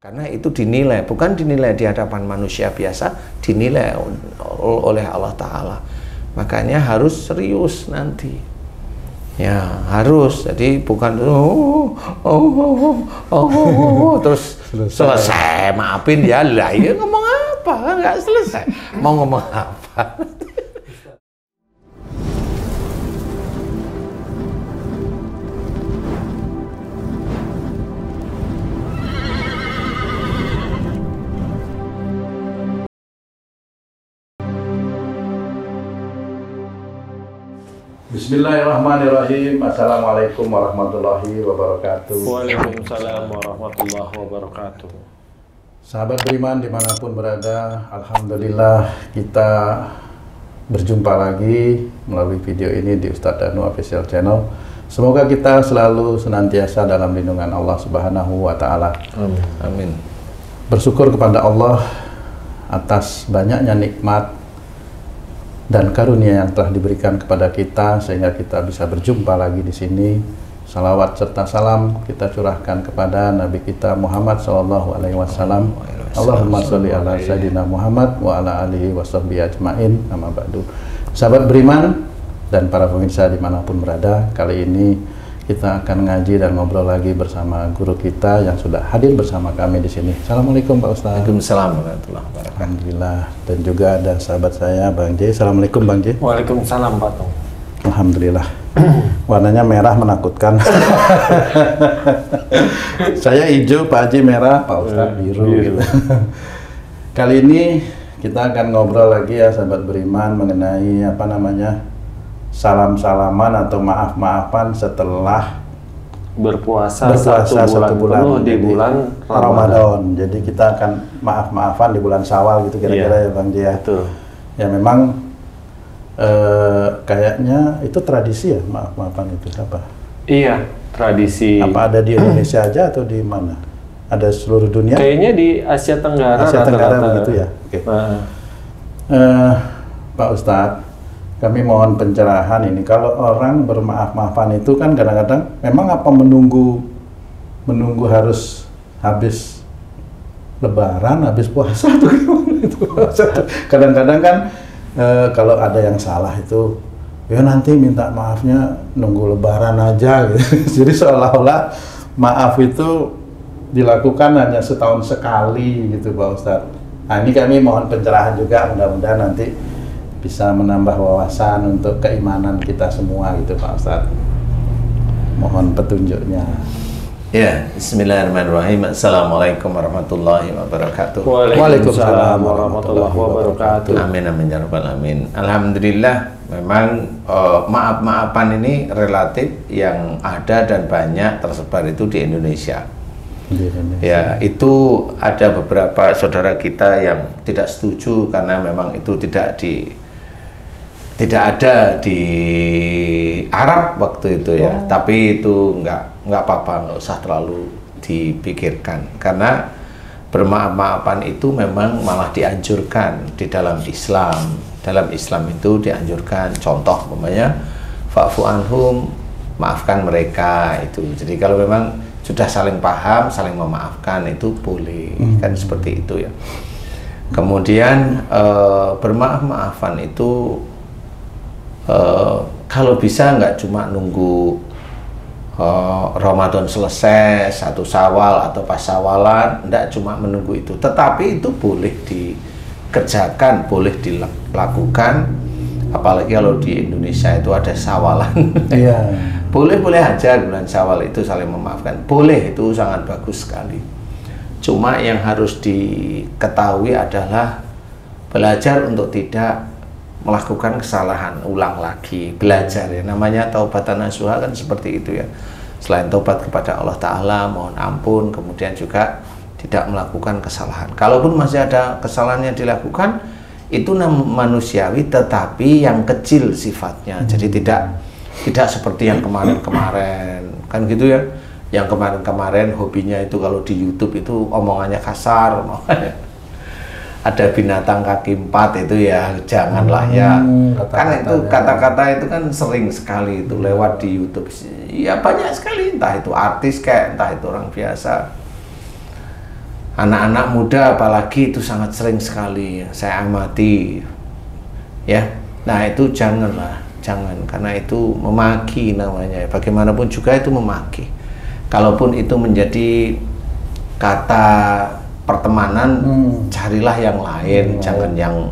Karena itu dinilai, bukan dinilai di hadapan manusia biasa, dinilai oleh Allah Ta'ala. Makanya harus serius nanti. Ya, harus. Jadi bukan terus selesai, maafin ya lah. Ya ngomong apa? Nggak selesai. Mau ngomong apa? Bismillahirrahmanirrahim. Assalamualaikum warahmatullahi wabarakatuh. Waalaikumsalam warahmatullahi wabarakatuh. Sahabat beriman dimanapun berada, alhamdulillah kita berjumpa lagi melalui video ini di Ustadz Danu Official Channel. Semoga kita selalu senantiasa dalam lindungan Allah Subhanahu wa Ta'ala. Amin. Amin. Bersyukur kepada Allah atas banyaknya nikmat dan karunia yang telah diberikan kepada kita sehingga kita bisa berjumpa lagi di sini. Salawat serta salam kita curahkan kepada Nabi kita Muhammad sallallahu alaihi wasallam. Allahumma sholli ala sayyidina Muhammad wa ala alihi washabbihi ajmain. Amma ba'du. Sahabat beriman dan para pemirsa dimanapun berada, kali ini kita akan ngaji dan ngobrol lagi bersama guru kita yang sudah hadir bersama kami di sini. Assalamualaikum Pak Ustaz. Waalaikumsalam warahmatullahi wabarakatuh. Alhamdulillah. Dan juga ada sahabat saya Bang J. Assalamualaikum Bang J. Waalaikumsalam Pak Tong. Alhamdulillah. Warnanya merah menakutkan. Saya hijau, Pak Haji merah, Pak Ustaz biru. Gitu. Kali ini kita akan ngobrol lagi ya sahabat beriman mengenai apa namanya, salam-salaman atau maaf-maafan setelah berpuasa satu bulan penuh di bulan Ramadan. Jadi kita akan maaf-maafan di bulan Syawal gitu kira-kira ya Bang Jia. Betul. Ya memang kayaknya itu tradisi ya maaf-maafan itu apa? Iya, tradisi. Apa ada di Indonesia aja atau di mana? Ada seluruh dunia? Kayaknya di Asia Tenggara. Asia Tenggara begitu ya. Oke. Pak Ustadz, kami mohon pencerahan ini. Kalau orang bermaaf-maafan itu kan kadang-kadang memang apa menunggu harus habis Lebaran, habis puasa atau gimana itu? Kadang-kadang kan kalau ada yang salah itu, ya nanti minta maafnya nunggu Lebaran aja gitu. Jadi seolah-olah maaf itu dilakukan hanya setahun sekali gitu Pak Ustadz. Nah ini kami mohon pencerahan juga, mudah-mudahan nanti bisa menambah wawasan untuk keimanan kita semua gitu Pak Ustadz. Mohon petunjuknya. Ya, Bismillahirrahmanirrahim. Assalamualaikum warahmatullahi wabarakatuh. Waalaikumsalam warahmatullahi wabarakatuh. Amin amin ya rabbal alamin. Alhamdulillah, memang maaf-maafan ini relatif yang ada dan banyak tersebar itu di Indonesia. Ya, itu ada beberapa saudara kita yang tidak setuju karena memang itu tidak ada di Arab waktu itu ya. Tapi itu nggak apa-apa, nggak usah terlalu dipikirkan karena bermaaf-maafan itu memang malah dianjurkan di dalam Islam. Dalam Islam itu dianjurkan, contoh umpamanya fa'fu anhum, maafkan mereka itu. Jadi kalau memang sudah saling paham, saling memaafkan itu boleh, kan seperti itu ya. Kemudian bermaaf-maafan itu kalau bisa nggak cuma nunggu Ramadan selesai, satu Syawal atau pas Syawalan, nggak cuma menunggu itu, tetapi itu boleh dikerjakan, boleh dilakukan, apalagi kalau di Indonesia itu ada Syawalan. Iya. Boleh aja bulan Syawal itu saling memaafkan, boleh, itu sangat bagus sekali. Cuma yang harus diketahui adalah belajar untuk tidak melakukan kesalahan ulang lagi, belajar ya, namanya taubatan nasuha kan seperti itu ya. Selain taubat kepada Allah Ta'ala, mohon ampun, kemudian juga tidak melakukan kesalahan. Kalaupun masih ada kesalahan yang dilakukan, itu manusiawi tetapi yang kecil sifatnya, jadi tidak seperti yang kemarin-kemarin kan gitu ya. Yang kemarin-kemarin hobinya itu kalau di YouTube itu omongannya kasar, ada binatang kaki 4 itu ya janganlah ya. Kan itu kata-kata itu kan sering sekali itu lewat di YouTube ya, banyak sekali, entah itu artis kayak entah itu orang biasa. Anak-anak muda apalagi itu sangat sering sekali saya amati, ya. Nah itu janganlah, jangan, karena itu memaki namanya. Bagaimanapun juga itu memaki. Kalaupun itu menjadi kata pertemanan, carilah yang lain, jangan yang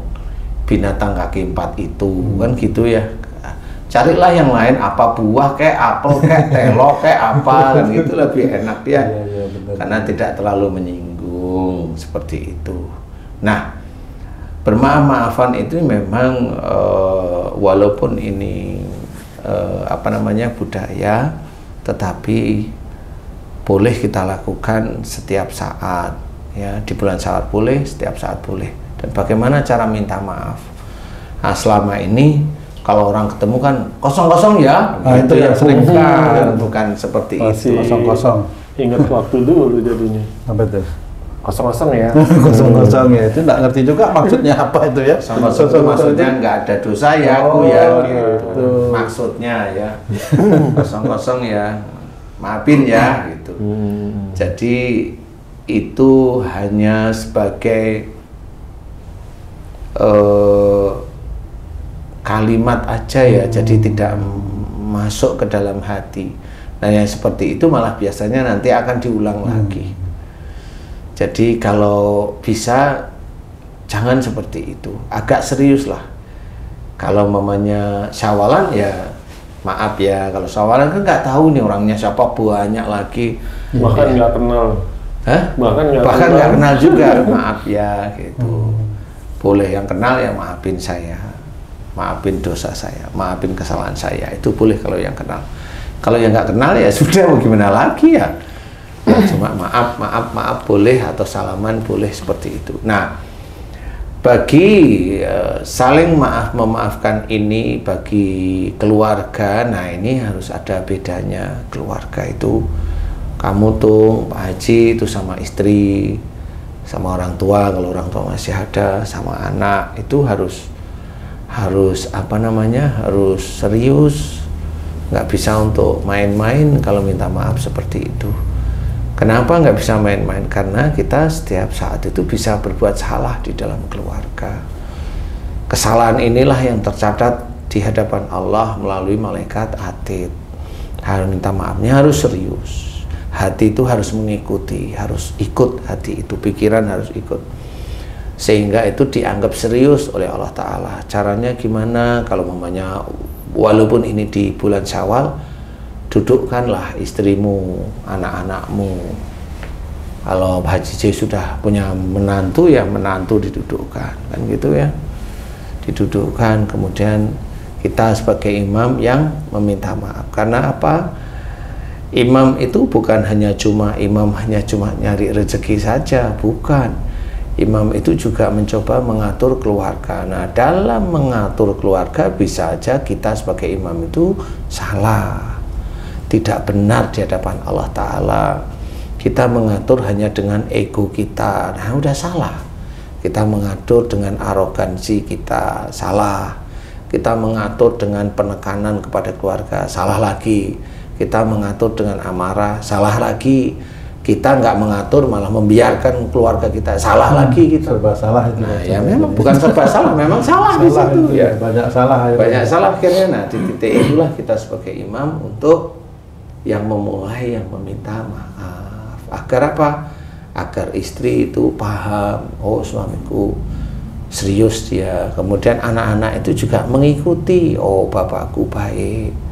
binatang kaki 4 itu, kan gitu ya. Carilah yang lain, apa buah kayak apel kayak telo kayak apa, kan itu lebih enak ya. Karena tidak terlalu menyinggung seperti itu. Nah, bermaaf-maafan itu memang walaupun ini budaya, tetapi boleh kita lakukan setiap saat, ya. Di bulan Syawal boleh, setiap saat boleh. Dan bagaimana cara minta maaf? Nah, selama ini kalau orang ketemu kan kosong-kosong ya, itu yang sering kan, bukan seperti itu. Kosong-kosong. Ingat waktu dulu jadinya. Apa itu? Kosong-kosong ya. Kosong-kosong ya, itu nggak ngerti juga maksudnya apa itu ya. Kosong-kosong itu maksudnya nggak ada dosa ya, aku ya, gitu. Maksudnya ya, kosong-kosong ya, maafin ya, gitu. Jadi itu hanya sebagai kalimat aja ya, jadi tidak masuk ke dalam hati. Nah yang seperti itu malah biasanya nanti akan diulang lagi. Jadi kalau bisa jangan seperti itu, agak serius lah. Kalau mamanya Syawalan ya maaf ya, kalau Syawalan kan nggak tahu nih orangnya siapa, banyak lagi. Bahkan nggak kenal. Hah? Bahkan nggak kenal juga, maaf ya gitu. Boleh yang kenal ya maafin saya, maafin dosa saya, maafin kesalahan saya, itu boleh kalau yang kenal. Kalau yang nggak kenal ya sudah, mau gimana lagi ya. Ya cuma maaf boleh, atau salaman boleh seperti itu. Nah, bagi saling memaafkan ini bagi keluarga, nah ini harus ada bedanya. Keluarga itu kamu tuh Pak Haji itu sama istri, sama orang tua kalau orang tua masih ada, sama anak itu harus harus serius, nggak bisa untuk main-main kalau minta maaf seperti itu. Kenapa nggak bisa main-main? Karena kita setiap saat itu bisa berbuat salah di dalam keluarga. Kesalahan inilah yang tercatat di hadapan Allah melalui malaikat atid. Harus minta maafnya harus serius. Hati itu harus mengikuti, harus ikut hati itu, pikiran harus ikut. Sehingga itu dianggap serius oleh Allah Ta'ala. Caranya gimana? Kalau mamanya, walaupun ini di bulan Syawal, dudukkanlah istrimu, anak-anakmu. Kalau Haji J sudah punya menantu, ya menantu didudukkan, kan gitu ya. Didudukkan, kemudian kita sebagai imam yang meminta maaf. Karena apa? Imam itu bukan hanya cuma nyari rezeki saja, bukan. Imam itu juga mencoba mengatur keluarga. Nah, dalam mengatur keluarga bisa aja kita sebagai imam itu salah, tidak benar di hadapan Allah Ta'ala. Kita mengatur hanya dengan ego kita, nah udah salah. Kita mengatur dengan arogansi kita, salah. Kita mengatur dengan penekanan kepada keluarga, salah lagi. Kita mengatur dengan amarah, salah lagi. Kita nggak mengatur, malah membiarkan keluarga kita, salah lagi kita. Serba salah itu. Nah, ya memang bukan serba salah, memang salah di situ ya. Banyak salah. Banyak salah akhirnya. Nah, di titik itulah kita sebagai imam untuk yang memulai, yang meminta maaf. Agar apa? Agar istri itu paham, oh suamiku serius dia. Kemudian anak-anak itu juga mengikuti, oh bapakku baik.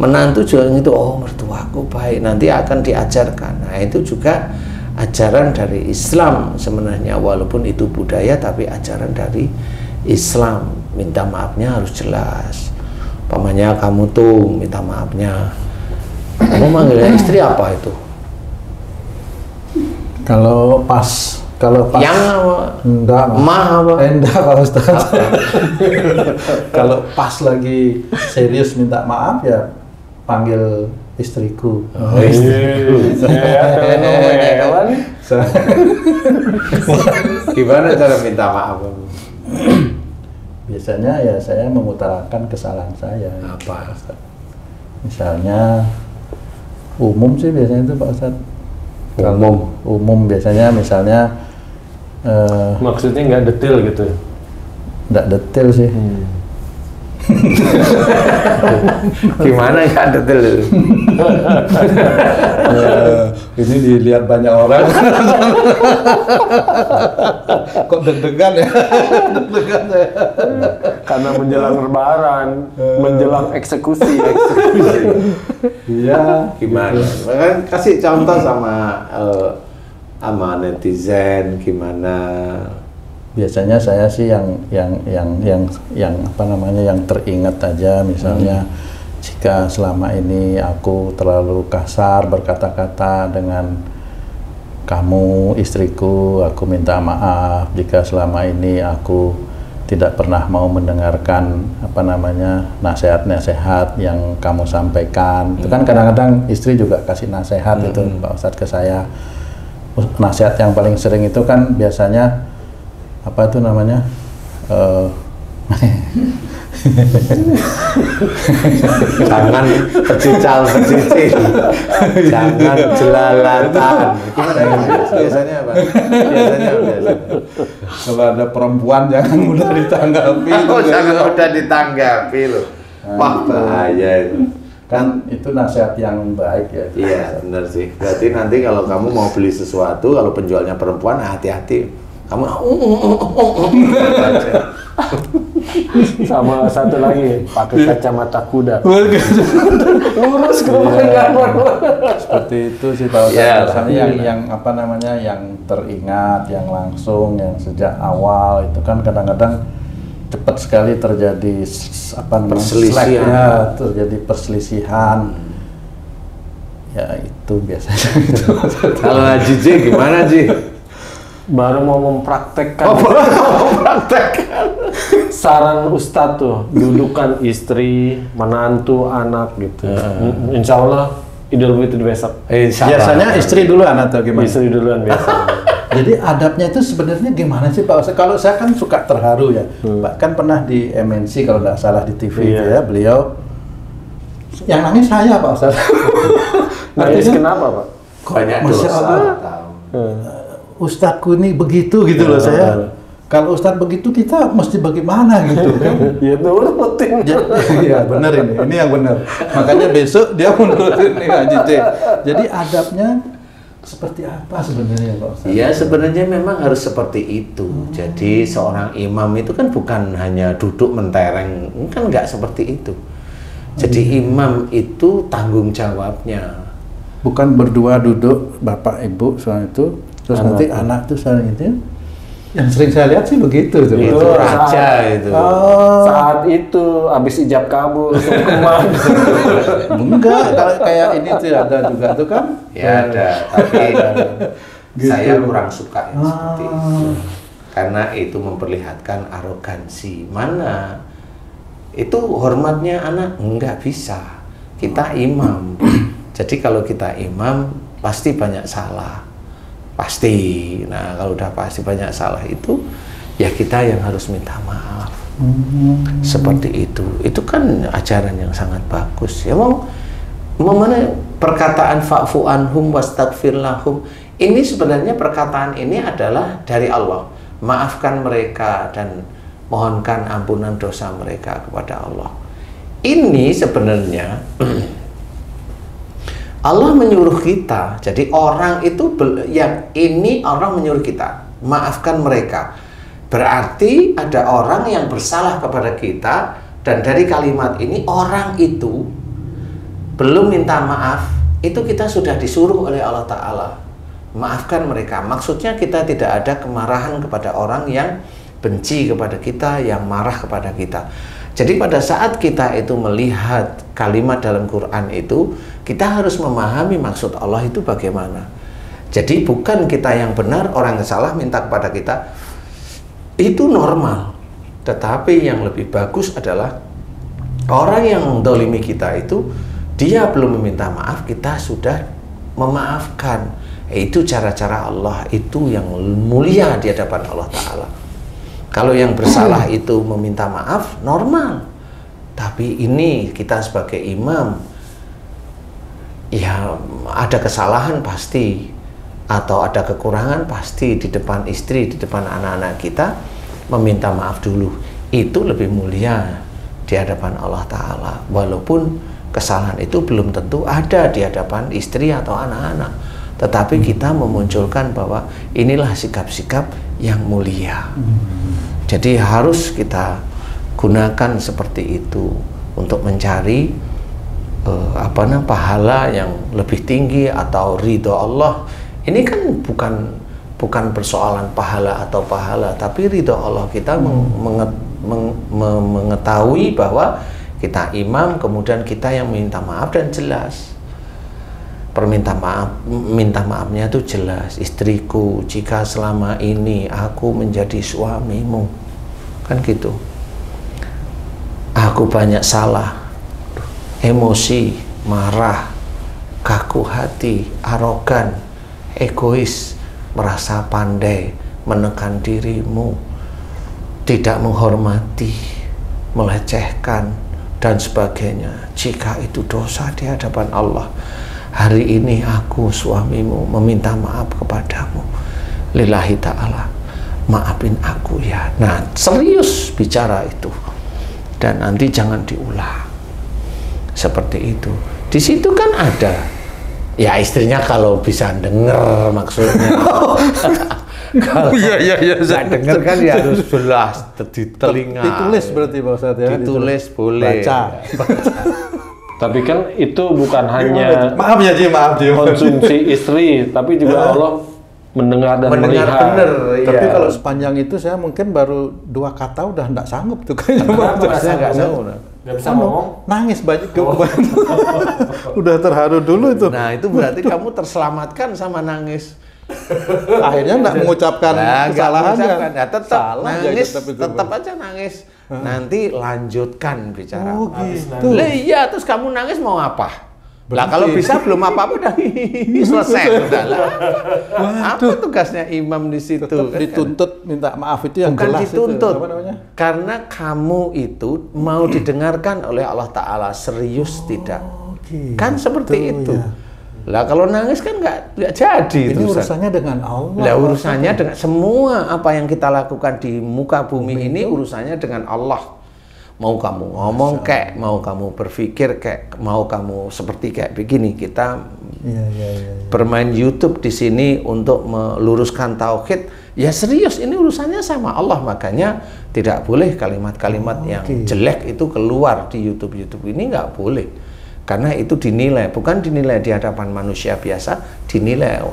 Menantu juga itu, oh mertuaku baik, nanti akan diajarkan. Nah itu juga ajaran dari Islam sebenarnya, walaupun itu budaya tapi ajaran dari Islam. Minta maafnya harus jelas. Pamannya kamu tuh minta maafnya, kamu manggilnya istri apa itu? Kalau pas yang enggak apa? Enggak Pak Ustaz. Kalau pas lagi serius minta maaf ya panggil istriku. Oh, istriku. Gimana cara minta maaf? Biasanya ya saya mengutarakan kesalahan saya. Apa? Misalnya umum sih biasanya itu Pak Ustaz. Kalau umum biasanya misalnya Maksudnya nggak detail gitu. nggak detail sih. Gimana nggak detail? Ini dilihat banyak orang. Kok deg-degan ya? Deg-degan ya. Karena menjelang lebaran, menjelang eksekusi. Iya. Gimana? Kan kasih contoh sama netizen gimana? Biasanya saya sih yang apa namanya, yang teringat aja, misalnya jika selama ini aku terlalu kasar berkata-kata dengan kamu, istriku, aku minta maaf. Jika selama ini aku tidak pernah mau mendengarkan apa namanya nasihat-nasihat yang kamu sampaikan. Itu kan kadang-kadang istri juga kasih nasihat itu Pak Ustadz ke saya. Nasihat yang paling sering itu kan biasanya apa itu namanya, Jangan pecicil, jangan jelalatan. Gimana ya? Biasanya apa? Biasanya. Kalau ada perempuan jangan mudah ditanggapi. Jangan mudah ditanggapi loh. Wah, bahaya itu. Kan itu nasihat yang baik ya. Iya, benar sih. Berarti nanti kalau kamu mau beli sesuatu, kalau penjualnya perempuan, hati-hati. Kamu Sama satu lagi, pakai kacamata kuda. Lurus ke rumah. Seperti itu sih Pak Ustadz. Ya, Misalnya yang apa namanya, yang teringat, yang langsung, yang sejak awal itu kan kadang-kadang cepat sekali terjadi apa namanya, perselisihan. terjadi perselisihan. Ya itu biasanya itu. Kalau Haji J gimana Ji? Baru mau mempraktekkan. Praktekkan. Saran Ustadz tuh, dudukan istri, menantu, anak gitu. Insya Allah Idul Fitri besok. Biasanya istri duluan atau gimana? Istri duluan biasa. Jadi adabnya itu sebenarnya gimana sih Pak Ustadz? Kalau saya kan suka terharu ya. Pak kan pernah di MNC kalau nggak salah di TV itu ya, beliau yang nangis saya Pak Ustadz. Nangis kenapa Pak? Banyak Masya dosa. Allah. Ustadzku ini begitu gitu loh saya. Kalau Ustadz begitu kita mesti bagaimana gitu kan? Ya nurutin. Iya benar ini yang benar. Makanya besok dia menurutin nih Haji C. Jadi adabnya seperti apa sebenarnya Pak Ustadz? Iya, sebenarnya memang harus seperti itu. Jadi seorang imam itu kan bukan hanya duduk mentereng, kan nggak seperti itu. Jadi imam itu tanggung jawabnya. Bukan berdua duduk bapak ibu soal itu, terus nanti anak tuh saling itu. Yang sering saya lihat sih begitu tuh. Itu raja itu. Saat itu habis ijab kabul kemana? Enggak, kalau kayak ini tuh ada juga tuh kan? Ya ada, tapi Gitu. saya kurang suka yang seperti itu. Karena itu memperlihatkan arogansi. Mana itu hormatnya anak? Enggak bisa. Kita imam. Jadi kalau kita imam pasti banyak salah. Pasti. Nah, kalau udah pasti banyak salah itu ya kita yang harus minta maaf. Seperti itu. Itu kan ajaran yang sangat bagus. Ya mau mana perkataan fa'fu anhum wastaghfir lahum. Ini sebenarnya perkataan ini adalah dari Allah. Maafkan mereka dan mohonkan ampunan dosa mereka kepada Allah. Ini sebenarnya Allah menyuruh kita. Jadi orang itu yang ini orang menyuruh kita, maafkan mereka. Berarti ada orang yang bersalah kepada kita, dan dari kalimat ini orang itu belum minta maaf, itu kita sudah disuruh oleh Allah Ta'ala. Maafkan mereka. Maksudnya kita tidak ada kemarahan kepada orang yang benci kepada kita, yang marah kepada kita. Jadi pada saat kita itu melihat kalimat dalam Quran itu, kita harus memahami maksud Allah itu bagaimana. Jadi bukan kita yang benar, orang yang salah minta kepada kita, itu normal. Tetapi yang lebih bagus adalah orang yang mendolimi kita itu, dia belum meminta maaf, kita sudah memaafkan. Itu cara-cara Allah, itu yang mulia di hadapan Allah Ta'ala. Kalau yang bersalah itu meminta maaf, normal. Tapi ini kita sebagai imam, ya ada kesalahan pasti. atau ada kekurangan, pasti di depan istri, di depan anak-anak kita meminta maaf dulu. Itu lebih mulia di hadapan Allah Ta'ala, walaupun kesalahan itu belum tentu ada di hadapan istri atau anak-anak, tetapi kita memunculkan bahwa inilah sikap-sikap yang mulia. Jadi harus kita gunakan seperti itu untuk mencari pahala yang lebih tinggi atau ridho Allah. Ini kan bukan persoalan pahala atau pahala, tapi ridho Allah. Kita mengetahui bahwa kita imam, kemudian kita yang minta maaf dan jelas. Minta maafnya itu jelas. Istriku, jika selama ini aku menjadi suamimu, kan gitu. Aku banyak salah, emosi, marah, kaku hati, arogan, egois, merasa pandai, menekan dirimu, tidak menghormati, melecehkan, dan sebagainya. Jika itu dosa di hadapan Allah, hari ini aku suamimu meminta maaf kepadamu, lillahi ta'ala, maafin aku ya. Nah, serius bicara itu, dan nanti jangan diulang seperti itu. Di situ kan ada ya istrinya kalau bisa denger maksudnya. Kalau nggak denger kan ya harus jelas di telinga. Ditulis berarti Pak Ustadz ya? Ditulis boleh. Baca. Tapi kan itu bukan hanya maaf ya Ji, maaf Ji. konsumsi istri, tapi juga Allah mendengar dan melihat. Bener, Tapi iya. kalau sepanjang itu saya mungkin baru 2 kata udah nggak sanggup tuh kayaknya. Saya nggak sanggup. Nggak bisa ngomong. Nangis banyak udah terharu dulu itu. Nah itu berarti kamu terselamatkan sama nangis. Akhirnya nggak mengucapkan kesalahannya. Ya, tetap Salah nangis, aja, tetap aja nangis. Nanti lanjutkan bicara. Oh gitu. Lah iya, terus kamu nangis mau apa? Lah kalau bisa belum apa-apa udah selesai udah lah. Apa tugasnya imam di situ? Tetap dituntut minta maaf itu yang Bukan jelas dituntut. itu. Apa namanya? Karena kamu itu mau didengarkan oleh Allah Ta'ala, serius tidak? Gitu, Kan seperti itu. ya. Lah kalau nangis kan nggak jadi Ini itu. urusannya dengan Allah. Lah urusannya dengan semua apa yang kita lakukan di muka bumi ini urusannya dengan Allah. Mau kamu ngomong kayak, mau kamu berpikir kayak, mau kamu seperti kayak begini, kita Iya. bermain YouTube di sini untuk meluruskan tauhid. Ya serius, ini urusannya sama Allah, makanya tidak boleh kalimat-kalimat yang jelek itu keluar di YouTube ini, nggak boleh. Karena itu dinilai, bukan dinilai di hadapan manusia biasa, dinilai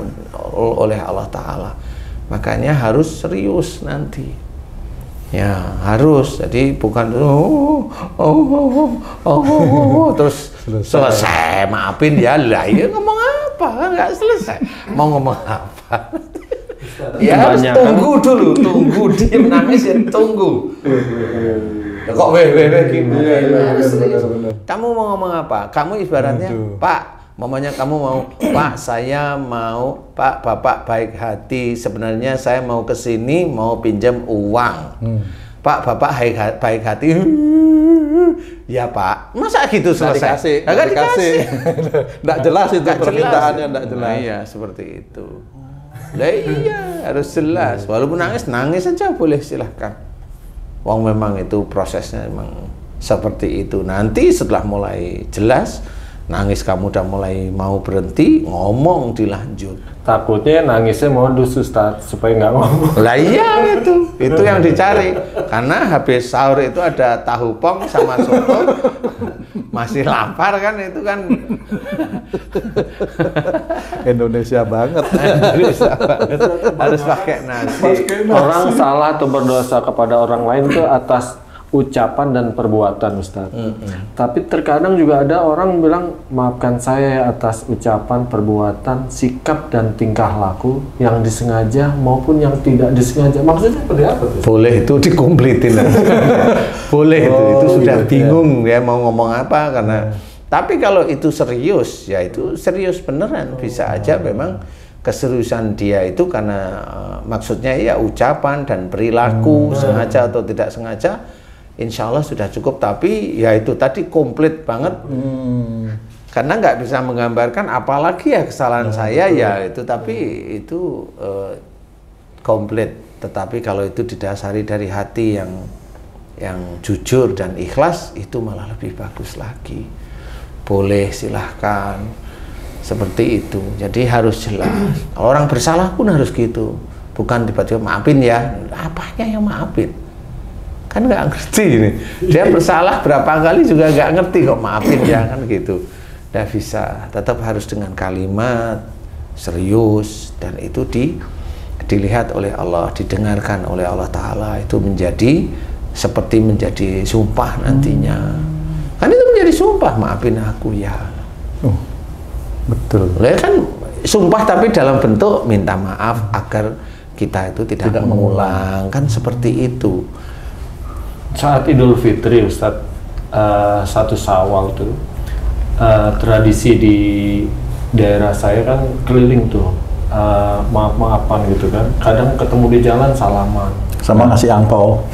oleh Allah Ta'ala. Makanya harus serius nanti. Ya harus, jadi bukan terus selesai maafin ya lah, ya ngomong apa, nggak selesai, mau ngomong apa? Ya harus tunggu dulu, tunggu dia nangis ya tunggu. Kok gitu? Kamu mau ngomong apa? Kamu ibaratnya Pak. Mamanya kamu mau, Pak saya mau, Pak Bapak baik hati, sebenarnya saya mau ke sini mau pinjam uang. Pak Bapak baik hati. Ya Pak, masa gitu selesai? Nggak dikasih. Nggak jelas itu permintaannya, nggak jelas. Nah, iya seperti itu. Lah iya harus jelas. Walaupun nangis aja boleh, silahkan. Wong memang itu prosesnya memang seperti itu. Nanti setelah mulai jelas, nangis kamu udah mulai mau berhenti, ngomong dilanjut. Takutnya nangisnya modus Ustaz, supaya nggak ngomong. Lah iya itu yang dicari. Karena habis sahur itu ada tahu pong sama soto, masih lapar kan itu kan. Indonesia banget. Harus pakai nasi. Orang salah atau berdosa kepada orang lain itu atas ucapan dan perbuatan Ustaz. Tapi terkadang juga ada orang bilang, maafkan saya atas ucapan, perbuatan, sikap dan tingkah laku yang disengaja maupun yang tidak disengaja. Maksudnya seperti apa tuh? Boleh itu dikomplitin. Boleh itu sudah gitu bingung ya mau ngomong apa karena. Tapi kalau itu serius, ya itu serius beneran. Bisa aja memang keseriusan dia itu karena maksudnya ya ucapan dan perilaku sengaja atau tidak sengaja. Insya Allah sudah cukup, tapi ya itu tadi komplit banget. karena nggak bisa menggambarkan apalagi ya kesalahan saya ya itu, tapi itu komplit. Tetapi kalau itu didasari dari hati yang jujur dan ikhlas, itu malah lebih bagus lagi. Boleh, silahkan seperti itu. Jadi harus jelas. Kalau orang bersalah pun harus gitu, bukan tiba-tiba maafin ya. Apanya yang maafin? Kan nggak ngerti ini. Dia bersalah berapa kali juga nggak ngerti kok maafin ya, kan gitu. Nggak bisa. Tetap harus dengan kalimat serius, dan itu dilihat oleh Allah, didengarkan oleh Allah Ta'ala, itu menjadi seperti menjadi sumpah nantinya. Kan itu menjadi sumpah, maafin aku ya. Betul. Kan sumpah tapi dalam bentuk minta maaf agar kita itu tidak mengulang, kan seperti itu. Saat Idul Fitri Ustadz, 1 Syawal tuh, tradisi di daerah saya kan keliling tuh, maaf-maafan gitu kan. Kadang ketemu di jalan salaman. Sama ngasih angpau.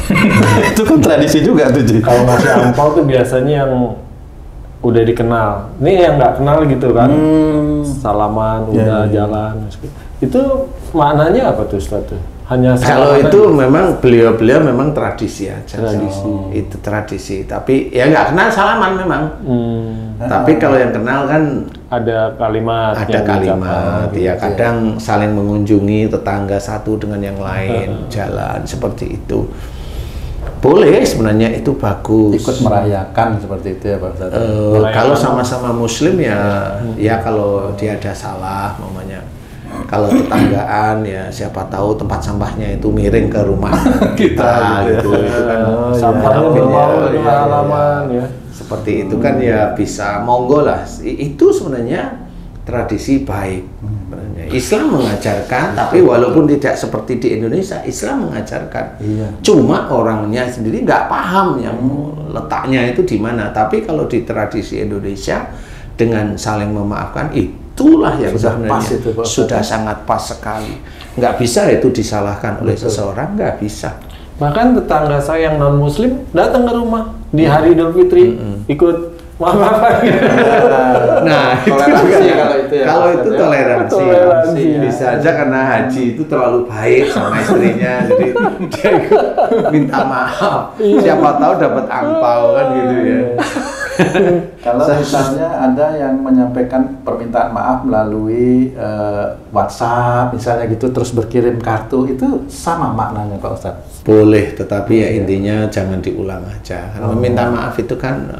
Itu kan tradisi juga tuh, Ji. Kalau ngasih angpau tuh biasanya yang udah dikenal. Ini yang nggak kenal gitu kan. Salaman, udah jalan. Itu maknanya apa tuh Ustaz tuh? Hanya kalau itu memang beliau memang tradisi aja. Tradisi. Itu tradisi. Tapi ya nggak kenal salaman memang. Tapi kalau yang kenal kan ada kalimat. Ada kalimat. Ya kadang saling mengunjungi tetangga satu dengan yang lain, jalan seperti itu. Boleh sebenarnya, itu bagus. Ikut merayakan seperti itu ya Pak Ustaz. Kalau sama-sama Muslim ya, ya kalau dia ada salah, mamanya. Kalau tetanggaan ya siapa tahu tempat sampahnya itu miring ke rumah kita gitu. Itu kan sampahnya berbau di halaman ya. Seperti itu kan ya bisa, monggo lah. Itu sebenarnya tradisi baik. Islam mengajarkan, tapi walaupun tidak seperti di Indonesia, Islam mengajarkan. Cuma orangnya sendiri nggak paham yang letaknya itu di mana. Tapi kalau di tradisi Indonesia dengan saling memaafkan, itulah yang sebenarnya sudah sangat pas sekali. Nggak bisa itu disalahkan oleh seseorang, nggak bisa. Bahkan tetangga saya yang non Muslim datang ke rumah di hari Idul Fitri, ikut maaf-maafan. Nah, toleransi kalau itu ya. Kalau itu toleransi. Bisa aja karena Haji itu terlalu baik sama istrinya, jadi dia ikut minta maaf. Siapa tahu dapat angpau kan gitu ya. Kalau misalnya ada yang menyampaikan permintaan maaf melalui WhatsApp misalnya gitu, terus berkirim kartu, itu sama maknanya Pak Ustadz? Boleh, tetapi ya intinya jangan diulang aja. Karena meminta maaf itu kan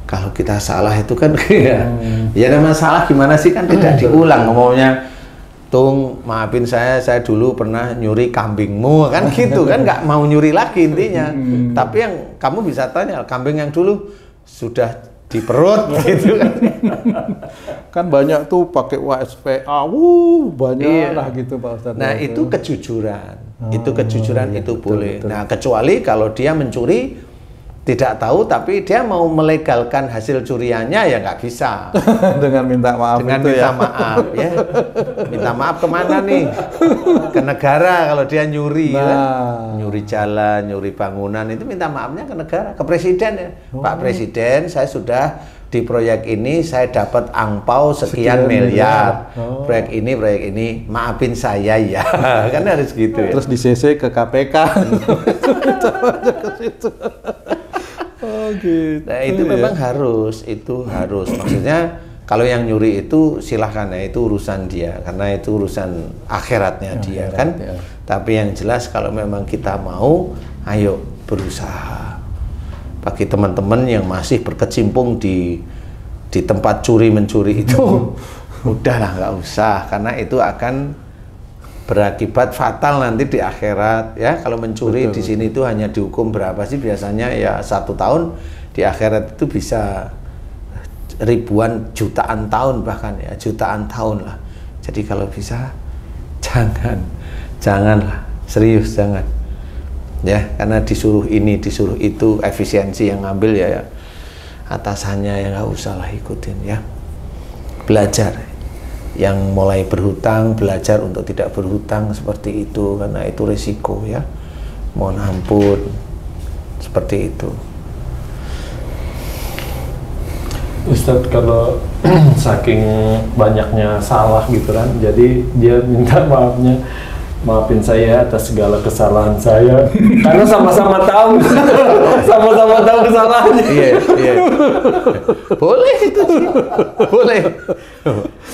kalau kita salah itu kan ya namanya salah gimana sih, kan tidak diulang. Ngomongnya, Tung, maafin saya dulu pernah nyuri kambingmu, kan gitu kan, nggak mau nyuri lagi intinya. Tapi yang kamu bisa tanya, kambing yang dulu sudah di perut gitu kan. Kan banyak tuh pakai WSPA, banyak lah gitu Pak Ustadz. Nah itu kejujuran, itu kejujuran itu boleh. Nah kecuali kalau dia mencuri tidak tahu, tapi dia mau melegalkan hasil curiannya, ya nggak bisa. Dengan minta maaf. Dengan itu minta ya. maaf ya. Minta maaf kemana nih? Ke negara kalau dia nyuri, kan? Nyuri jalan, nyuri bangunan, itu minta maafnya ke negara, ke presiden ya. Pak Presiden, saya sudah di proyek ini saya dapat angpau sekian miliar. Proyek ini, maafin saya ya. Kan harus gitu ya. Terus di CC ke KPK. Ke situ. Oh gitu. Nah itu memang harus, maksudnya kalau yang nyuri itu silahkan ya, itu urusan dia, karena itu urusan akhiratnya dia kan. Ya. Tapi yang jelas kalau memang kita mau, ayo berusaha. Bagi teman-teman yang masih berkecimpung di tempat curi-mencuri itu, udahlah nggak usah, karena itu akan berakibat fatal nanti di akhirat ya. Kalau mencuri di sini itu hanya dihukum berapa sih biasanya ya, 1 tahun, di akhirat itu bisa ribuan, jutaan tahun, bahkan ya jutaan tahun lah. Jadi kalau bisa janganlah, serius jangan ya, karena disuruh ini disuruh itu, efisiensi yang ngambil ya atasannya, yang nggak usah lah ikutin ya. Belajar, yang mulai berhutang belajar untuk tidak berhutang seperti itu, karena itu risiko ya. Mohon ampun, seperti itu. Ustadz kalau saking banyaknya salah gitu kan, jadi dia minta maafin saya atas segala kesalahan saya karena sama-sama tahu sama-sama tahu kesalahannya. Iya. Boleh itu sih, boleh.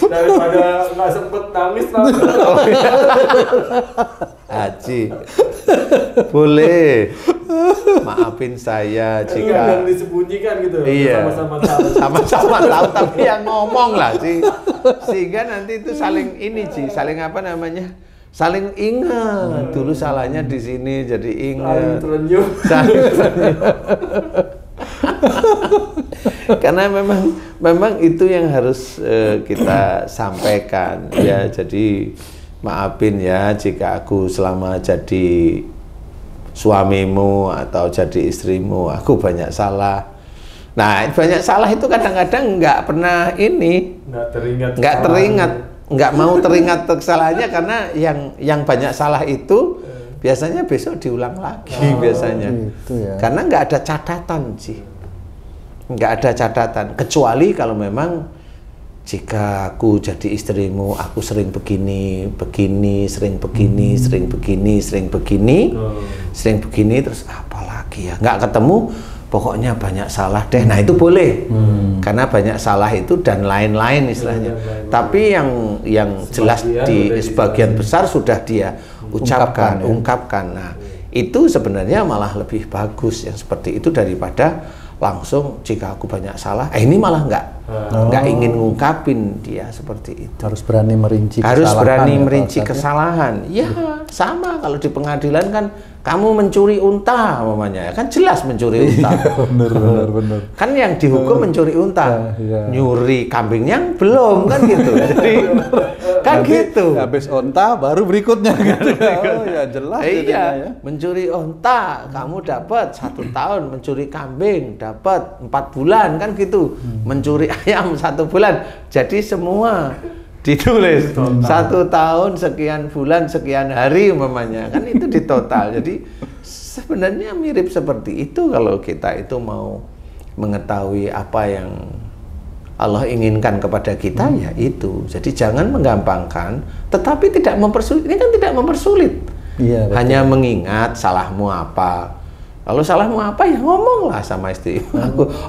Daripada nggak sempet nangis lah. Haji, boleh. Maafin saya jika yang disembunyikan gitu. Iya. Sama-sama tahu. Sama-sama tahu, tapi yang ngomong lah sih. Sehingga nanti itu saling saling apa namanya? Saling ingat. Dulu salahnya di sini jadi ingat. Saling terenyuh. Karena memang itu yang harus kita sampaikan ya. Jadi maafin ya jika aku selama jadi suamimu atau jadi istrimu aku banyak salah. Nah, banyak salah itu kadang-kadang nggak pernah nggak teringat, nggak mau teringat kesalahannya karena yang banyak salah itu biasanya besok diulang lagi biasanya. Gitu ya. Karena nggak ada catatan sih, nggak ada catatan kecuali kalau memang jika aku jadi istrimu, aku sering begini, sering begini, terus apa lagi ya? Nggak ketemu, pokoknya banyak salah deh. Nah itu boleh, karena banyak salah itu dan lain-lain istilahnya. Tapi yang jelas di sebagian besar sudah dia ungkapkan. Nah itu sebenarnya malah lebih bagus yang seperti itu daripada langsung jika aku banyak salah, ini malah nggak ingin ngungkapin dia seperti itu. Harus berani merinci kesalahan. Ya sama kalau di pengadilan kan kamu mencuri unta umpamanya, kan jelas mencuri unta. Bener. Kan yang dihukum mencuri unta, nyuri kambingnya belum kan gitu. Jadi kan gitu. Habis unta baru berikutnya gitu. Oh ya jelas. Iya, ya. Mencuri unta kamu dapat 1 tahun, mencuri kambing dapat 4 bulan kan gitu. Mencuri ayam 1 bulan. Jadi semua ditulis 1 tahun sekian bulan sekian hari umpamanya, kan itu di total. Jadi sebenarnya mirip seperti itu kalau kita itu mau mengetahui apa yang Allah inginkan kepada kita ya itu. Jadi jangan menggampangkan, tetapi tidak mempersulit. Ini kan tidak mempersulit. Iya, hanya mengingat salahmu apa. Kalau salahmu apa ya ngomonglah sama istri.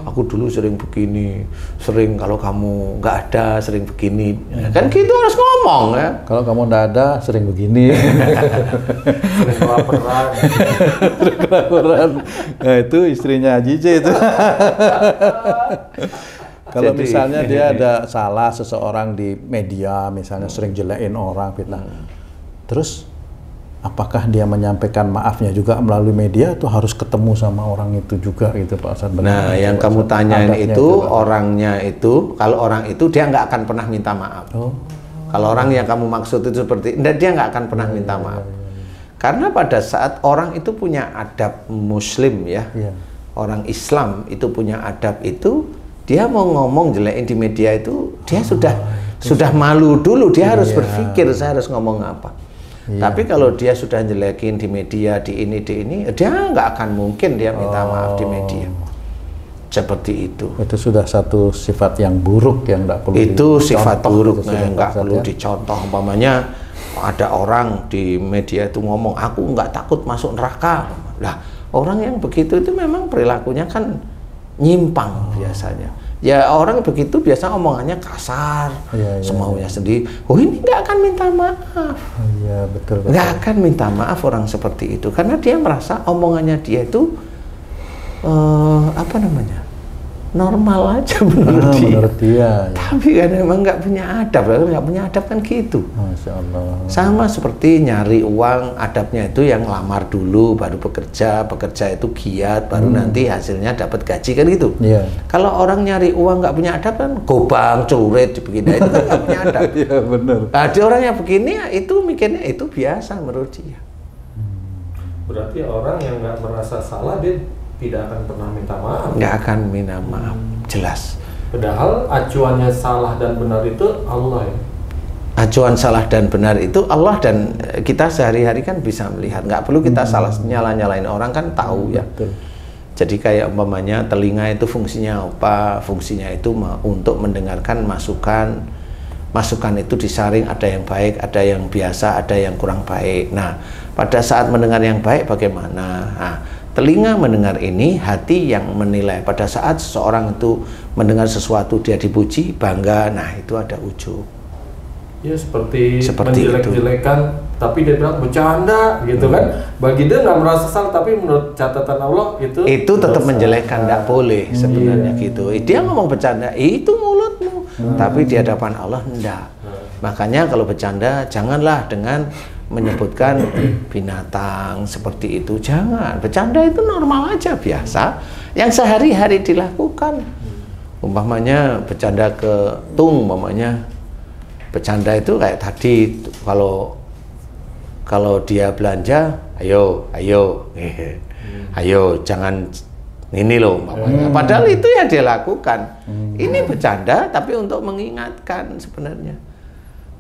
Aku dulu sering begini, sering kalau kamu nggak ada sering begini. Kan gitu harus ngomong ya. Kalau kamu nggak ada sering begini. Sering kelaparan. Nah itu istrinya Haji C itu. Kalau misalnya dia ada salah seseorang di media, misalnya sering jelekin orang, fitnah. Terus apakah dia menyampaikan maafnya juga melalui media atau harus ketemu sama orang itu juga gitu Pak Ustadz? Nah, yang kamu tanyain itu orangnya itu, kalau orang itu dia nggak akan pernah minta maaf. Kalau orang yang kamu maksud itu seperti, dia nggak akan pernah minta maaf. Karena pada saat orang itu punya adab Muslim ya, orang Islam itu punya adab itu, dia mau ngomong jelekin di media itu, dia sudah malu dulu, dia harus berpikir saya harus ngomong apa. Tapi kalau dia sudah jelekin di media, di ini, dia nggak akan mungkin dia minta maaf di media. Seperti itu. Itu sudah satu sifat yang buruk yang nggak perlu itu sifat buruk, ya? nggak perlu dicontoh. Umpamanya ada orang di media itu ngomong, aku nggak takut masuk neraka. Lah, orang yang begitu itu memang perilakunya kan nyimpang biasanya. Ya orang begitu biasa omongannya kasar, semaunya sendiri. Oh ini nggak akan minta maaf. Iya betul. Nggak akan minta maaf orang seperti itu karena dia merasa omongannya dia itu apa namanya normal aja menurut dia. Tapi kan memang nggak punya adab kan gitu. Masya Allah. Sama seperti nyari uang, adabnya itu yang lamar dulu baru bekerja itu giat baru nanti hasilnya dapat gaji kan gitu. Kalau orang nyari uang nggak punya adab kan gobang, curit, begini itu kan nggak punya adab. Iya benar. Ada orang yang begini ya itu mikirnya itu biasa menurut dia. Berarti orang yang nggak merasa salah dia tidak akan pernah minta maaf. Nggak akan minta maaf, jelas. Padahal acuannya salah dan benar itu Allah ya. Acuan salah dan benar itu Allah, dan kita sehari-hari kan bisa melihat. Nggak perlu kita salah nyalain orang kan tahu ya. Betul. Jadi kayak umpamanya telinga itu fungsinya apa? Fungsinya itu untuk mendengarkan masukan. Masukan itu disaring, ada yang baik, ada yang biasa, ada yang kurang baik. Nah, pada saat mendengar yang baik bagaimana? Nah, telinga mendengar ini, hati yang menilai. Pada saat seseorang itu mendengar sesuatu, dia dipuji, bangga, nah itu ada ujub. Ya seperti menjelek-jelekan, tapi dia bilang bercanda gitu kan. Bagi dia nggak merasa salah, tapi menurut catatan Allah itu tetap menjelekkan, nggak boleh sebenarnya gitu. Dia ngomong bercanda, itu mulutmu, tapi di hadapan Allah enggak. Makanya kalau bercanda janganlah dengan menyebutkan binatang seperti itu, jangan. Bercanda itu normal aja, biasa, yang sehari-hari dilakukan. Umpamanya bercanda ke tung, umpamanya bercanda itu kayak tadi, kalau dia belanja, ayo jangan ini loh, padahal itu yang dia lakukan. Ini bercanda tapi untuk mengingatkan sebenarnya.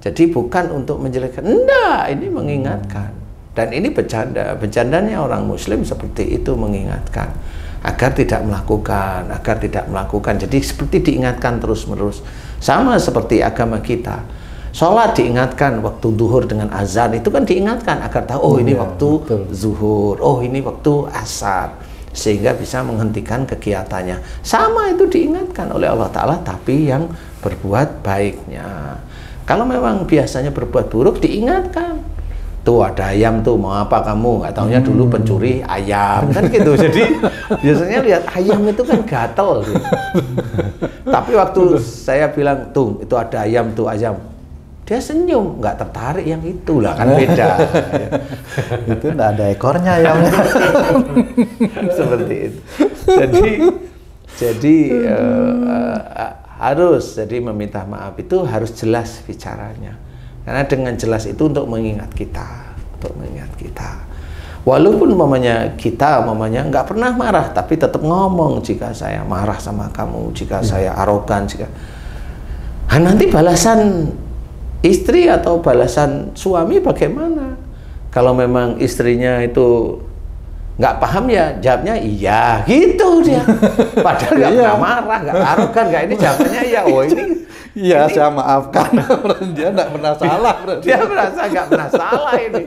Jadi bukan untuk menjelekkan, enggak, ini mengingatkan. Dan ini bercanda, bercandanya orang muslim seperti itu, mengingatkan agar tidak melakukan. Jadi seperti diingatkan terus-menerus. Sama seperti agama kita. Sholat diingatkan waktu zuhur dengan azan, itu kan diingatkan agar tahu, oh ini waktu zuhur, oh ini waktu asar, sehingga bisa menghentikan kegiatannya. Sama itu diingatkan oleh Allah Ta'ala, tapi yang berbuat baiknya. Kalau memang biasanya berbuat buruk, diingatkan. Tuh ada ayam tuh, mau apa kamu? Nggak taunya dulu pencuri ayam, kan gitu. Jadi biasanya lihat ayam itu kan gatel gitu. Tapi waktu saya bilang, tuh itu ada ayam tuh, ayam, dia senyum, nggak tertarik yang itu lah, kan beda. Itu nggak ada ekornya ya. Seperti itu. Jadi harus, jadi meminta maaf itu harus jelas bicaranya. Karena dengan jelas itu untuk mengingat kita, Walaupun kita nggak pernah marah, tapi tetap ngomong jika saya marah sama kamu, jika saya arogan, nanti balasan istri atau balasan suami bagaimana? Kalau memang istrinya itu nggak paham, ya jawabnya iya gitu dia. Padahal nggak pernah marah, nggak arogan, nggak ini, jawabnya iya. Oh ini iya, saya maafkan. Dia nggak pernah salah. Dia merasa nggak pernah salah ini.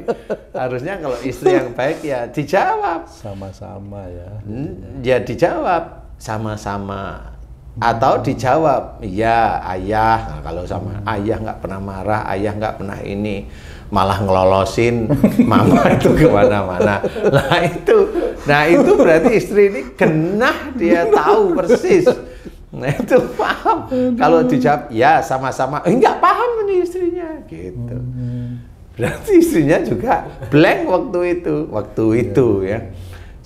Harusnya kalau istri yang baik ya dijawab sama-sama ya. Ya dijawab sama-sama. Atau dijawab, iya ayah. Nah, kalau sama ayah nggak pernah marah, ayah nggak pernah ini, malah ngelolosin mama itu kemana-mana. Nah itu berarti istri ini genah, dia tahu persis. Nah itu paham. Kalau dijawab, ya sama-sama, nggak paham ini istrinya, gitu. Berarti istrinya juga blank waktu itu ya.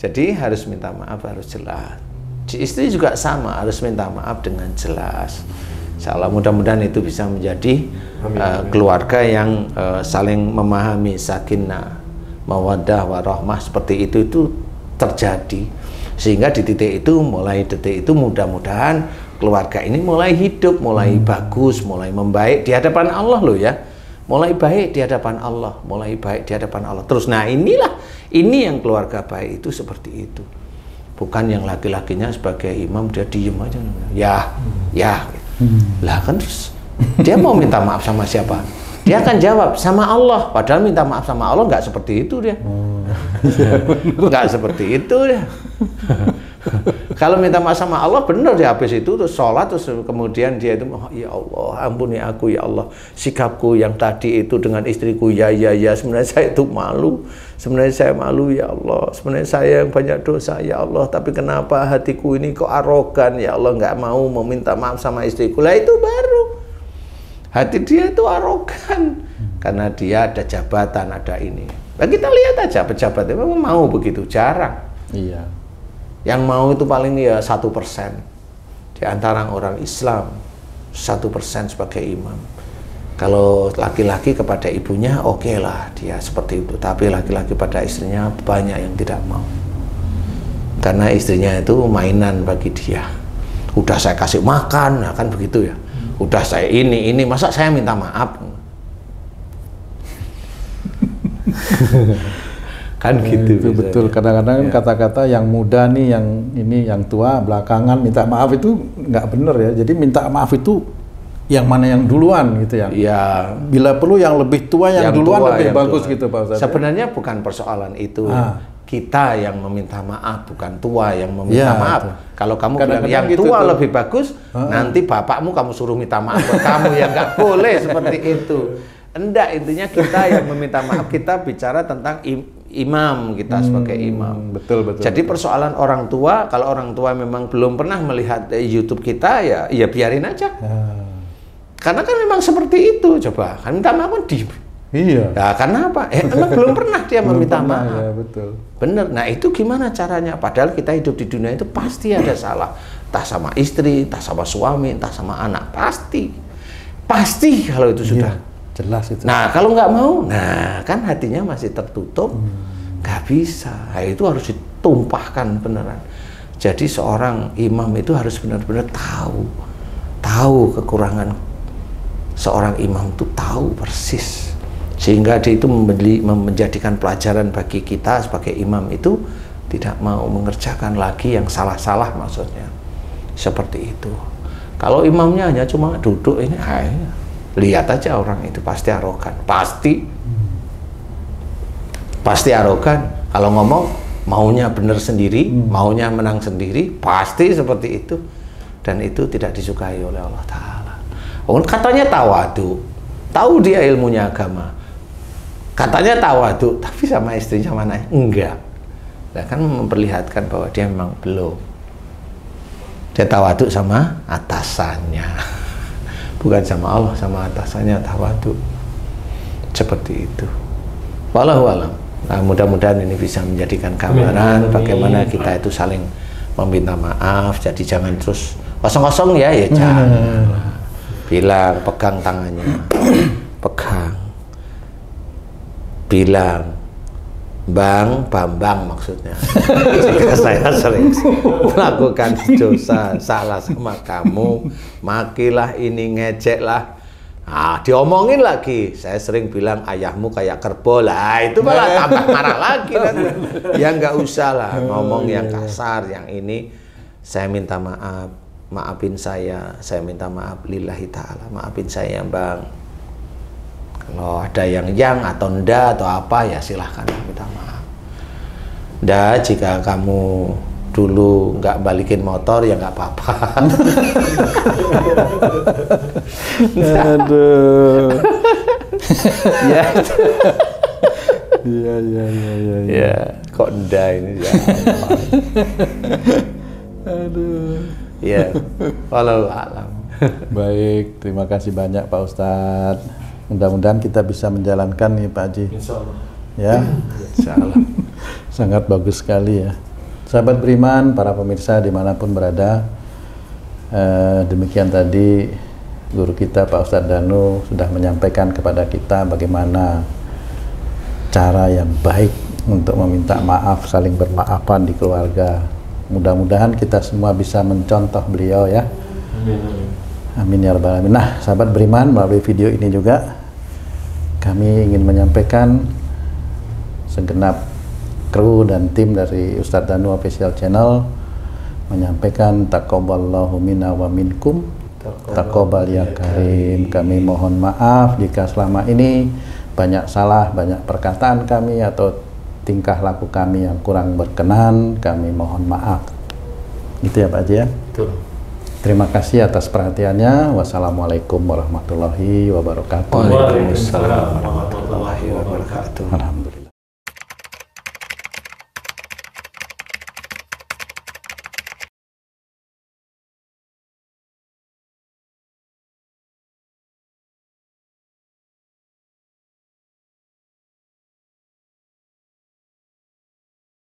Jadi harus minta maaf, harus jelas. Istri juga sama, harus minta maaf dengan jelas. Insyaallah mudah-mudahan itu bisa menjadi keluarga yang saling memahami, sakinah, mawaddah, warahmah, seperti itu terjadi. Sehingga di titik itu, mulai detik itu mudah-mudahan keluarga ini mulai hidup, mulai bagus, mulai membaik di hadapan Allah loh ya. Mulai baik di hadapan Allah, Terus nah ini yang keluarga baik itu seperti itu. Bukan yang laki-lakinya sebagai imam dia diem aja, ya. Lah kan terus dia mau minta maaf sama siapa? Dia akan jawab sama Allah. Padahal minta maaf sama Allah nggak seperti itu dia. Nggak seperti itu dia. Kalau minta maaf sama Allah benar dia, habis itu terus sholat, terus kemudian dia itu, oh, ya Allah ampuni aku ya Allah, sikapku yang tadi itu dengan istriku, ya sebenarnya saya itu malu, sebenarnya saya malu ya Allah, sebenarnya saya yang banyak dosa ya Allah, tapi kenapa hatiku ini kok arogan ya Allah, nggak mau meminta maaf sama istriku. Lah itu baru hati dia itu arogan, karena dia ada jabatan, ada ini. Nah, kita lihat aja pejabat itu memang mau begitu, jarang. Iya. Yang mau itu paling ya 1% di antara orang Islam, 1% sebagai imam. Kalau laki-laki kepada ibunya oke lah dia seperti itu, tapi laki-laki pada istrinya banyak yang tidak mau, karena istrinya itu mainan bagi dia. Udah saya kasih makan, nah kan begitu ya. Udah saya ini masa saya minta maaf. Kan gitu. Itu betul. Kadang-kadang kata-kata yang muda nih, yang ini, yang tua belakangan minta maaf itu nggak bener ya. Jadi minta maaf itu yang mana yang duluan gitu ya. Iya. Bila perlu yang lebih tua yang duluan tua, lebih yang bagus tua. gitu Pak Ustadz. Sebenarnya bukan persoalan itu. Kita yang meminta maaf, bukan tua yang meminta maaf. Betul. Kalau kamu Kadang-kadang bilang yang gitu tua tuh. lebih bagus, nanti bapakmu kamu suruh minta maaf ke kamu, ya nggak boleh seperti itu. Enggak, intinya kita yang meminta maaf, kita bicara tentang imam kita sebagai imam. Betul. Jadi persoalan orang tua, kalau orang tua memang belum pernah melihat YouTube kita, ya biarin aja. Karena kan memang seperti itu, coba kan minta maaf kan diem. Iya. Nah, karena apa? Emang belum pernah dia meminta maaf. Ya, betul. Bener. Nah itu gimana caranya? Padahal kita hidup di dunia itu pasti ada salah. Entah sama istri, entah sama suami, entah sama anak. Pasti kalau itu sudah. Jelas itu. Nah kalau nggak mau, nah kan hatinya masih tertutup, nggak bisa. Nah, itu harus ditumpahkan beneran. Jadi seorang imam itu harus benar-benar tahu kekurangan seorang imam itu tahu persis, sehingga dia itu menjadikan pelajaran bagi kita sebagai imam itu tidak mau mengerjakan lagi yang salah-salah, maksudnya seperti itu. Kalau imamnya hanya cuma duduk ini, lihat aja orang itu pasti arogan, pasti arogan. Kalau ngomong maunya benar sendiri, maunya menang sendiri, pasti seperti itu. Dan itu tidak disukai oleh Allah Ta'ala. Katanya tawadu, tahu dia ilmunya agama, katanya tawadu, tapi sama istrinya mana? Enggak. Nah, kan memperlihatkan bahwa dia memang belum. Dia tawadu sama atasannya, bukan sama Allah, sama atasannya tawadu. Seperti itu. Wallahu a'lam. Nah, mudah-mudahan ini bisa menjadikan gambaran bagaimana kita itu saling meminta maaf. Jadi jangan terus kosong-kosong ya jangan. Bilang, pegang tangannya, pegang. Bilang, Bang, Bambang maksudnya. Jika saya sering melakukan dosa, salah sama kamu, makilah ini, ngejeklah. Nah, diomongin lagi. Saya sering bilang ayahmu kayak kerbau lah. Itu malah tambah marah lagi kan. Ya nggak usah lah ngomong yang kasar, yang ini. Saya minta maaf, maafin saya minta maaf lillahi ta'ala, maafin saya Bang. Kalau ada yang atau ndak atau apa ya silahkan minta maaf. Ndak, jika kamu dulu nggak balikin motor ya nggak apa-apa. Aduh. Ya. Ya. Kok ndak ini ya. Aduh. Ya. Wallahu a'lam. Baik, terima kasih banyak Pak Ustadz. Mudah-mudahan kita bisa menjalankan nih Pak Haji. Insya Allah. Ya, Insya Allah. sangat bagus sekali ya. Sahabat beriman, para pemirsa dimanapun berada, demikian tadi guru kita Pak Ustadz Danu sudah menyampaikan kepada kita bagaimana cara yang baik untuk meminta maaf, saling bermaafan di keluarga. Mudah-mudahan kita semua bisa mencontoh beliau ya. Amin ya rabbal alamin. Nah, sahabat beriman, melalui video ini juga kami ingin menyampaikan segenap kru dan tim dari Ustadz Danu Official Channel menyampaikan taqabbalallahu minna wa minkum, taqabbal ya karim. Kami mohon maaf jika selama ini banyak salah, banyak perkataan kami atau tingkah laku kami yang kurang berkenan. Kami mohon maaf. Gitu ya Pak Haji ya. Betul. Terima kasih atas perhatiannya. Wassalamualaikum warahmatullahi wabarakatuh. Waalaikumsalam warahmatullahi wabarakatuh. Alhamdulillah.